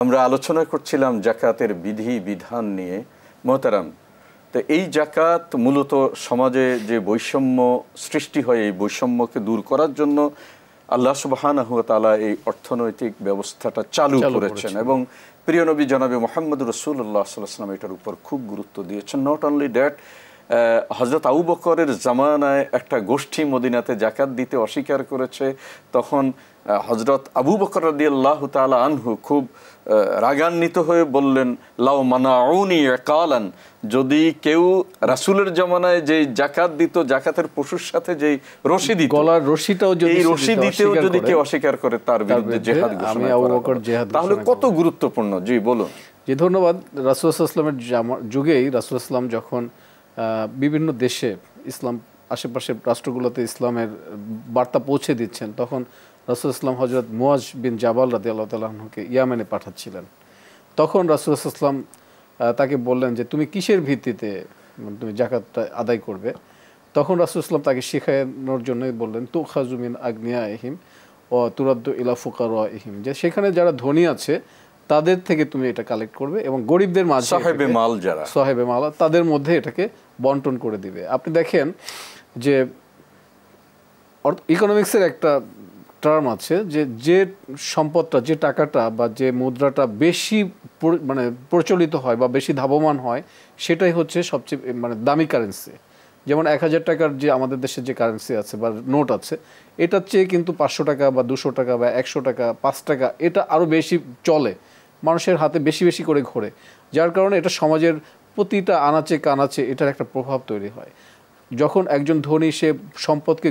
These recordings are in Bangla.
আমরা আলোচনা করছিলাম জাকাতের বিধি বিধান নিয়ে। মোহতারাম, তো এই জাকাত মূলত সমাজে যে বৈষম্য সৃষ্টি হয় এই বৈষম্যকে দূর করার জন্য আল্লাহ সুবহানাহু ওয়া তাআলা এই অর্থনৈতিক ব্যবস্থাটা চালু করেছেন এবং প্রিয় নবী জনাবে মুহাম্মদ রাসূলুল্লাহ সাল্লাল্লাহু আলাইহি ওয়াসাল্লাম এটার উপর খুব গুরুত্ব দিয়েছেন। নট অনলি দ্যাট, হযরত আবু বকরের জামানায় একটা গোষ্ঠী মদিনাতে জাকাত দিতে অস্বীকার করেছে, তখন হযরত আবু বকর রাদিয়াল্লাহু তাআলা আনহু খুব রাগান্বিত হয়ে বললেন, লাউ মানাউনি ইকালান, যদি কেউ রাসূলের জামানায় যে জাকাত দিত, জাকাতের পশুর সাথে যে রশি দিত, গলার রশিটাও যদি এই রশি দিতেও যদি কেউ অস্বীকার করে তার বিরুদ্ধে জিহাদ ঘোষণা করা। তাহলে কত গুরুত্বপূর্ণ। জি বলুন। জি ধন্যবাদ। রাসূল সাল্লাল্লাহু আলাইহি ওয়াসাল্লামের যুগেই রাসূল সাল্লাম যখন বিভিন্ন দেশে ইসলাম আশেপাশের রাষ্ট্রগুলোতে ইসলামের বার্তা পৌঁছে দিচ্ছেন, তখন রাসূল ইসলাম হযরত মুয়াজ বিন জাবাল রাদিয়াল্লাহু তাআলা আনহুকে ইয়েমেনে পাঠাচ্ছিলেন। তখন রাসূল সাল্লাম তাকে বললেন যে তুমি কিসের ভিত্তিতে তুমি জাকাতটা আদায় করবে। তখন রাসূল সাল্লাম তাকে শেখানোর জন্যই বললেন তুখাযু মিন আগনিয়াইহিম ওয়া তুরাদ্দু ইলা ফুকারাইহিম, যে সেখানে যারা ধনী আছে তাদের থেকে তুমি এটা কালেক্ট করবে এবং গরিবদের মাঝে সাহেবে মাল যারা সাহেবে মাল তাদের মধ্যে এটাকে বন্টন করে দিবে। আপনি দেখেন যে ইকোনমিক্সের একটা টার্ম আছে যে যে সম্পদটা, যে টাকাটা বা যে মুদ্রাটা বেশি মানে প্রচলিত হয় বা বেশি ধাবমান হয় সেটাই হচ্ছে সবচেয়ে মানে দামি কারেন্সি। যেমন 1000 টাকার যে আমাদের দেশে যে কারেন্সি আছে বা নোট আছে, এটার চেয়ে কিন্তু 500 টাকা বা 200 টাকা বা 100 টাকা 5 টাকা এটা আরও বেশি চলে, মানুষের হাতে বেশি বেশি করে ঘোরে, যার কারণে এটা সমাজের প্রতিটা আনাচে কানাচে এটার একটা প্রভাব তৈরি হয়। যখন একজন ধনী সে সম্পদকে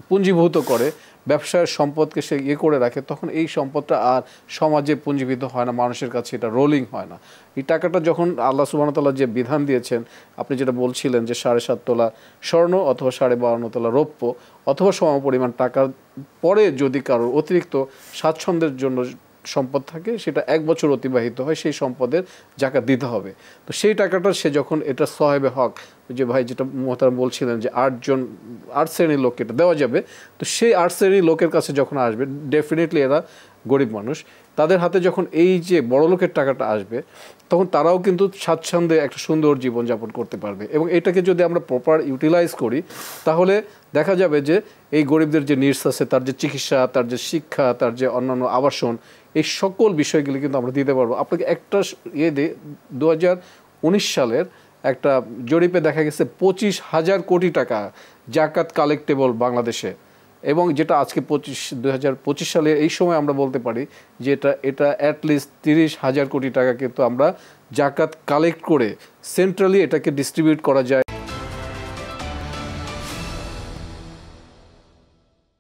পুঞ্জীভূত করে, ব্যবসার সম্পদকে সে করে রাখে, তখন এই সম্পদটা আর সমাজে পুঞ্জীভূত হয় না, মানুষের কাছে এটা রোলিং হয় না। এই টাকাটা যখন আল্লাহ সুবহানাহু ওয়া তাআলা যে বিধান দিয়েছেন, আপনি যেটা বলছিলেন যে 7.5 তোলা স্বর্ণ অথবা 52.5 তোলা রৌপ্য অথবা সমপরিমাণ টাকার পরে যদি কারোর অতিরিক্ত স্বাচ্ছন্দ্যের জন্য সম্পদ থাকে, সেটা 1 বছর অতিবাহিত হয়, সেই সম্পদের জাকাত দিতে হবে। তো সেই টাকাটা সে যখন এটা সাহেবে হক, যে ভাই যেটা মোহতারাম বলছিলেন যে 8 শ্রেণীর লোককে এটা দেওয়া যাবে, তো সেই 8 শ্রেণীর লোকের কাছে যখন আসবে, ডেফিনেটলি এরা গরিব মানুষ, তাদের হাতে যখন এই যে বড় লোকের টাকাটা আসবে, তখন তারাও কিন্তু স্বাচ্ছন্দ্যে একটা সুন্দর জীবনযাপন করতে পারবে। এবং এটাকে যদি আমরা প্রপার ইউটিলাইজ করি, তাহলে দেখা যাবে যে এই গরিবদের যে নিডস আছে, তার যে চিকিৎসা, তার যে শিক্ষা, তার যে অন্যান্য আবাসন, এই সকল বিষয়গুলি কিন্তু আমরা দিতে পারবো। আপনাকে একটা দিই, 2019 সালের একটা জরিপে দেখা গেছে 25,000 কোটি টাকা জাকাত কালেক্টেবল বাংলাদেশে, এবং যেটা আজকে 2025 সালে এই সময় আমরা বলতে পারি যে এটা অ্যাটলিস্ট 30,000 কোটি টাকা কিন্তু আমরা জাকাত কালেক্ট করে সেন্ট্রালি এটাকে ডিস্ট্রিবিউট করা যায়।